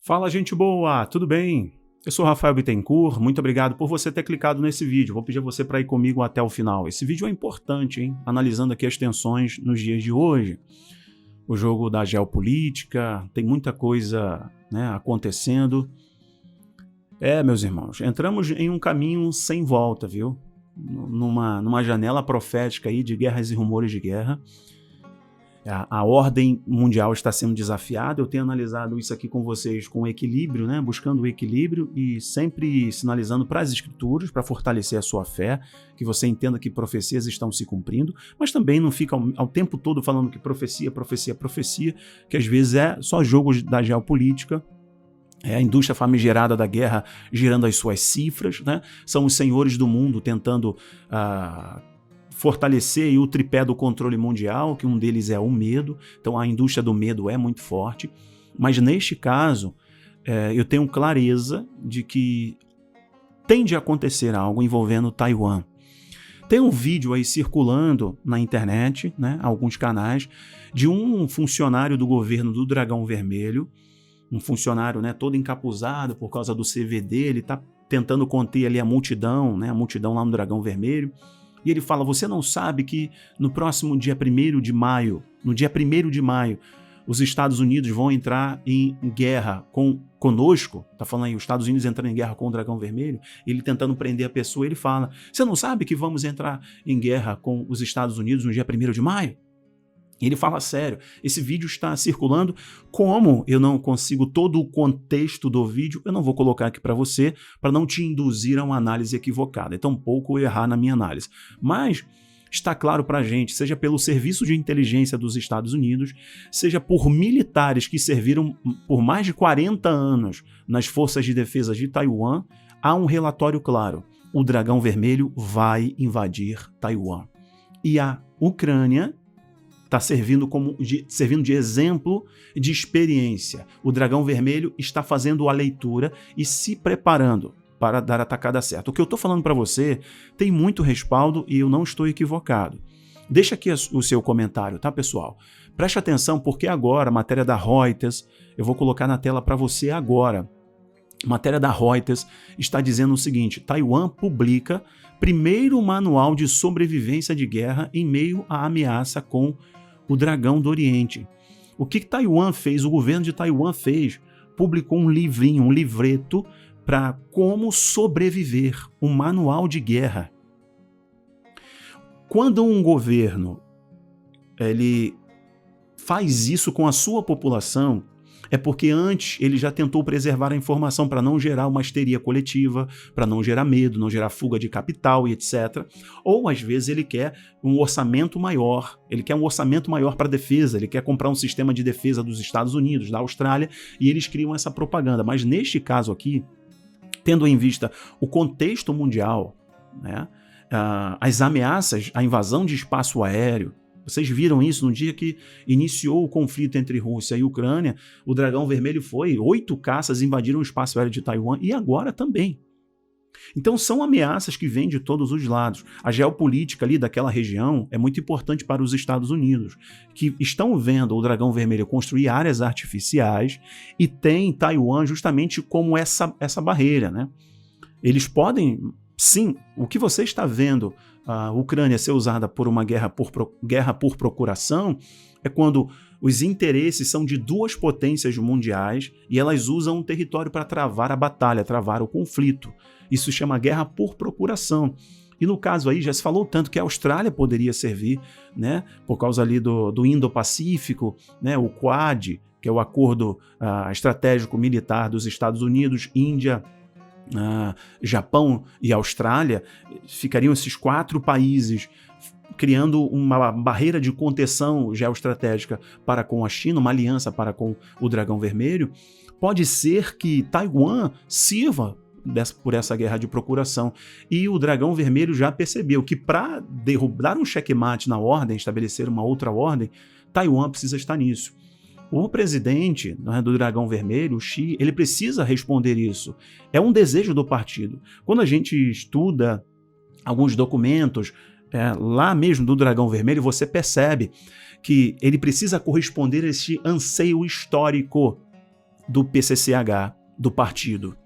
Fala, gente boa, tudo bem? Eu sou Rafael Bittencourt, muito obrigado por você ter clicado nesse vídeo. Vou pedir a você para ir comigo até o final. Esse vídeo é importante, hein? Analisando aqui as tensões nos dias de hoje. O jogo da geopolítica, tem muita coisa, né, acontecendo. Meus irmãos, entramos em um caminho sem volta, viu? Numa janela profética aí de guerras e rumores de guerra. A ordem mundial está sendo desafiada. Eu tenho analisado isso aqui com vocês com equilíbrio, né? Buscando o equilíbrio e sempre sinalizando para as escrituras, para fortalecer a sua fé, que você entenda que profecias estão se cumprindo, mas também não fica ao tempo todo falando que profecia, que às vezes é só jogo da geopolítica. É a indústria famigerada da guerra girando as suas cifras, né? São os senhores do mundo tentando fortalecer o tripé do controle mundial, que um deles é o medo. Então a indústria do medo é muito forte. Mas neste caso, eu tenho clareza de que tende a acontecer algo envolvendo Taiwan. Tem um vídeo aí circulando na internet, né, alguns canais, de um funcionário do governo do Dragão Vermelho, um funcionário, né, todo encapuzado por causa do CVD, ele está tentando conter ali a multidão, né, a multidão lá no Dragão Vermelho. E ele fala, você não sabe que no próximo dia 1º de maio, os Estados Unidos vão entrar em guerra conosco? Tá falando aí, os Estados Unidos entrando em guerra com o Dragão Vermelho? Ele tentando prender a pessoa, ele fala, você não sabe que vamos entrar em guerra com os Estados Unidos no dia 1º de maio? E ele fala sério, esse vídeo está circulando. Como eu não consigo todo o contexto do vídeo, eu não vou colocar aqui para você, para não te induzir a uma análise equivocada, e tampouco errar na minha análise. Mas está claro para a gente, seja pelo Serviço de Inteligência dos Estados Unidos, seja por militares que serviram por mais de 40 anos nas Forças de Defesa de Taiwan, há um relatório claro, o Dragão Vermelho vai invadir Taiwan. E a Ucrânia está servindo de exemplo de experiência. O Dragão Vermelho está fazendo a leitura e se preparando para dar a tacada certa. O que eu estou falando para você tem muito respaldo e eu não estou equivocado. Deixa aqui o seu comentário, tá, pessoal? Preste atenção porque agora, a matéria da Reuters, eu vou colocar na tela para você agora. A matéria da Reuters está dizendo o seguinte, Taiwan publica primeiro manual de sobrevivência de guerra em meio à ameaça com o Dragão do Oriente. O que Taiwan fez, o governo de Taiwan fez? Publicou um livrinho, um livreto para como sobreviver, um manual de guerra. Quando um governo ele faz isso com a sua população, é porque antes ele já tentou preservar a informação para não gerar uma histeria coletiva, para não gerar medo, não gerar fuga de capital e etc. Ou às vezes ele quer um orçamento maior, para a defesa, ele quer comprar um sistema de defesa dos Estados Unidos, da Austrália, e eles criam essa propaganda. Mas neste caso aqui, tendo em vista o contexto mundial, né, as ameaças, a invasão de espaço aéreo, vocês viram isso no dia que iniciou o conflito entre Rússia e Ucrânia, o Dragão Vermelho 8 caças invadiram o espaço aéreo de Taiwan e agora também. Então são ameaças que vêm de todos os lados. A geopolítica ali daquela região é muito importante para os Estados Unidos, que estão vendo o Dragão Vermelho construir áreas artificiais e tem Taiwan justamente como essa barreira, né? Eles podem, sim, o que você está vendo a Ucrânia ser usada por uma guerra por procuração é quando os interesses são de duas potências mundiais e elas usam um território para travar a batalha, travar o conflito. Isso chama guerra por procuração. E no caso aí já se falou tanto que a Austrália poderia servir, né, por causa ali do Indo-Pacífico, né, o Quad, que é o acordo estratégico militar dos Estados Unidos, Índia, Japão e Austrália, ficariam esses 4 países criando uma barreira de contenção geoestratégica para com a China, uma aliança para com o Dragão Vermelho. Pode ser que Taiwan sirva por essa guerra de procuração. E o Dragão Vermelho já percebeu que para derrubar um checkmate na ordem, estabelecer uma outra ordem, Taiwan precisa estar nisso. O presidente, né, do Dragão Vermelho, o Xi, ele precisa responder isso. É um desejo do partido. Quando a gente estuda alguns documentos lá mesmo do Dragão Vermelho, você percebe que ele precisa corresponder a esse anseio histórico. do PCCH, do partido.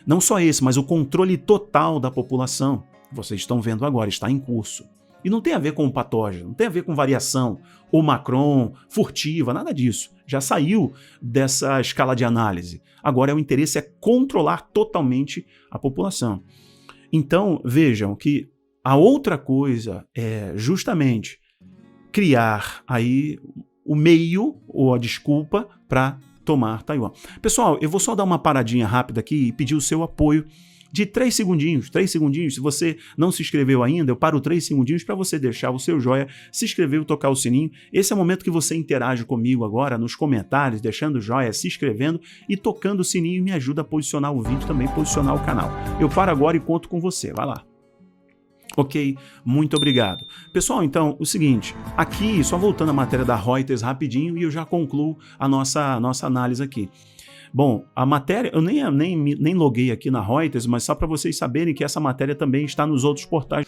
Não só esse, mas o controle total da população. Vocês estão vendo agora, está em curso. E não tem a ver com o patógeno, não tem a ver com variação, ou Macron, furtiva, nada disso. Já saiu dessa escala de análise. Agora o interesse é controlar totalmente a população. Então, vejam que a outra coisa é justamente criar aí o meio ou a desculpa para tomar Taiwan. Pessoal, eu vou só dar uma paradinha rápida aqui e pedir o seu apoio de 3 segundinhos. 3 segundinhos. Se você não se inscreveu ainda, eu paro 3 segundinhos para você deixar o seu joia, se inscrever e tocar o sininho. Esse é o momento que você interage comigo agora nos comentários, deixando o joia, se inscrevendo e tocando o sininho, me ajuda a posicionar o vídeo, também posicionar o canal. Eu paro agora e conto com você. Vai lá. Ok, muito obrigado. Pessoal, então, o seguinte, aqui, só voltando à matéria da Reuters rapidinho e eu já concluo a nossa análise aqui. Bom, a matéria, eu nem loguei aqui na Reuters, mas só para vocês saberem que essa matéria também está nos outros portais,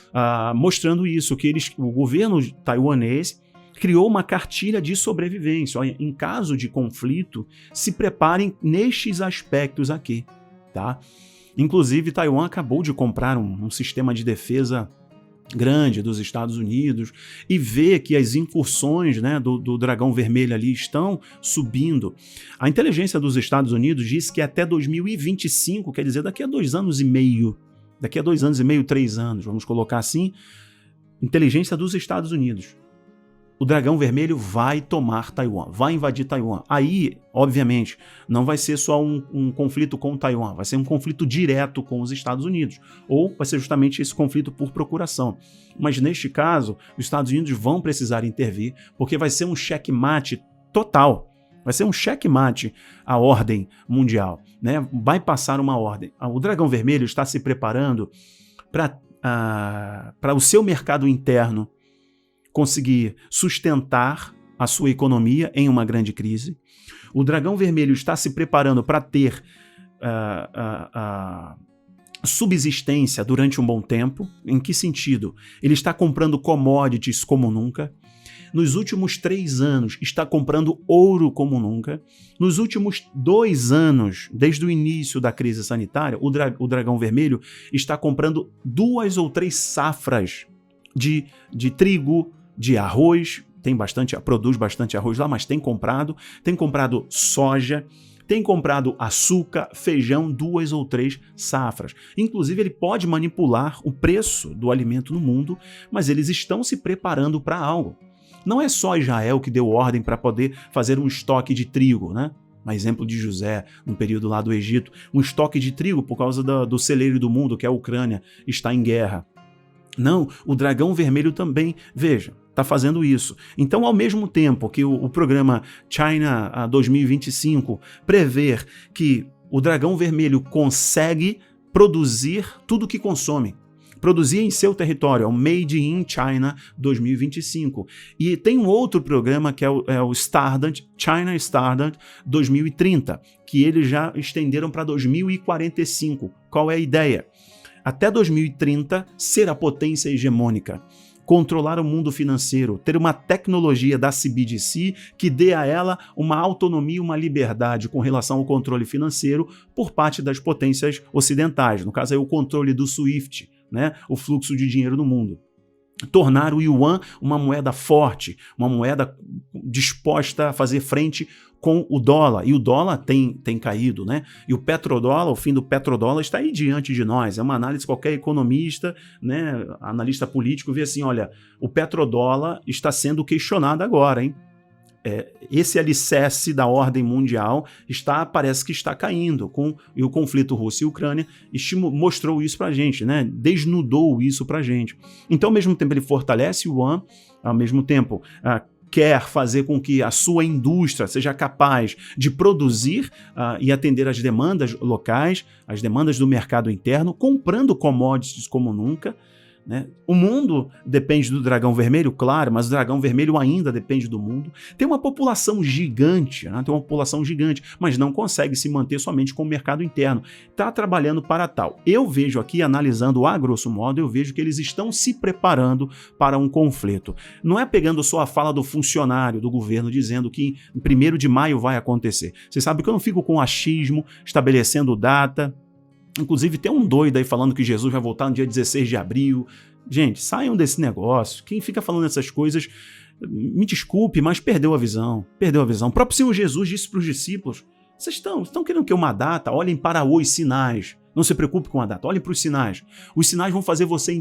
mostrando isso, que o governo taiwanês criou uma cartilha de sobrevivência. Olha, em caso de conflito, se preparem nestes aspectos aqui, tá? Inclusive, Taiwan acabou de comprar um sistema de defesa grande dos Estados Unidos e vê que as incursões, né, do dragão vermelho ali estão subindo. A inteligência dos Estados Unidos diz que até 2025, quer dizer, daqui a 2 anos e meio, 3 anos, vamos colocar assim, inteligência dos Estados Unidos. O dragão vermelho vai tomar Taiwan, vai invadir Taiwan. Aí, obviamente, não vai ser só um conflito com Taiwan, vai ser um conflito direto com os Estados Unidos. Ou vai ser justamente esse conflito por procuração. Mas neste caso, os Estados Unidos vão precisar intervir, porque vai ser um checkmate total. Vai ser um checkmate à ordem mundial, né? Vai passar uma ordem. O dragão vermelho está se preparando para o seu mercado interno conseguir sustentar a sua economia em uma grande crise. O dragão vermelho está se preparando para ter subsistência durante um bom tempo. Em que sentido? Ele está comprando commodities como nunca. Nos últimos 3 anos, está comprando ouro como nunca. Nos últimos 2 anos, desde o início da crise sanitária, o dragão vermelho está comprando 2 ou 3 safras de trigo, de arroz, produz bastante arroz lá, mas tem comprado soja, tem comprado açúcar, feijão, 2 ou 3 safras. Inclusive, ele pode manipular o preço do alimento no mundo, mas eles estão se preparando para algo. Não é só Israel que deu ordem para poder fazer um estoque de trigo, né? Um exemplo de José, no período lá do Egito, um estoque de trigo por causa do celeiro do mundo, que é a Ucrânia, está em guerra. Não, o dragão vermelho também, veja, está fazendo isso. Então, ao mesmo tempo que o programa China 2025 prevê que o dragão vermelho consegue produzir tudo o que consome, produzir em seu território, é o Made in China 2025. E tem um outro programa que é o Stardust, China Stardust 2030, que eles já estenderam para 2045. Qual é a ideia? Até 2030, ser a potência hegemônica, controlar o mundo financeiro, ter uma tecnologia da CBDC que dê a ela uma autonomia, uma liberdade com relação ao controle financeiro por parte das potências ocidentais. No caso, é o controle do SWIFT, né? O fluxo de dinheiro no mundo. Tornar o yuan uma moeda forte, uma moeda disposta a fazer frente com o dólar. E o dólar tem caído, né? E o petrodólar, o fim do petrodólar está aí diante de nós. É uma análise que qualquer economista, né, analista político vê assim, olha, o petrodólar está sendo questionado agora, hein? Esse alicerce da ordem mundial parece que está caindo e o conflito Rússia e Ucrânia mostrou isso para a gente, né? Desnudou isso para a gente. Então, ao mesmo tempo, ele fortalece o yuan, ao mesmo tempo quer fazer com que a sua indústria seja capaz de produzir e atender às demandas locais, às demandas do mercado interno, comprando commodities como nunca, né? O mundo depende do dragão vermelho, claro, mas o dragão vermelho ainda depende do mundo. Tem uma população gigante, né? Tem uma população gigante, mas não consegue se manter somente com o mercado interno. Está trabalhando para tal. Eu vejo aqui, analisando a grosso modo, eu vejo que eles estão se preparando para um conflito. Não é pegando só a fala do funcionário do governo dizendo que em 1º de maio vai acontecer. Você sabe que eu não fico com achismo, estabelecendo data. Inclusive tem um doido aí falando que Jesus vai voltar no dia 16 de abril. Gente, saiam desse negócio. Quem fica falando essas coisas, me desculpe, mas perdeu a visão. Perdeu a visão. O próprio Senhor Jesus disse para os discípulos, vocês estão querendo que uma data? Olhem para os sinais. Não se preocupe com a data, olhem para os sinais. Os sinais vão fazer vocês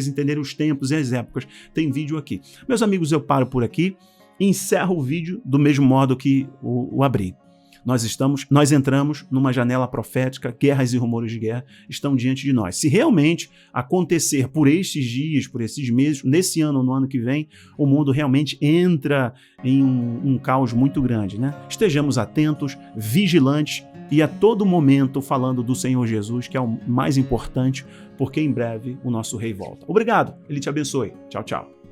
entenderem os tempos e as épocas. Tem vídeo aqui. Meus amigos, eu paro por aqui e encerro o vídeo do mesmo modo que o abri. Nós entramos numa janela profética, guerras e rumores de guerra estão diante de nós. Se realmente acontecer por estes dias, por esses meses, nesse ano ou no ano que vem, o mundo realmente entra em um caos muito grande, né? Estejamos atentos, vigilantes e a todo momento falando do Senhor Jesus, que é o mais importante, porque em breve o nosso Rei volta. Obrigado, Ele te abençoe. Tchau, tchau.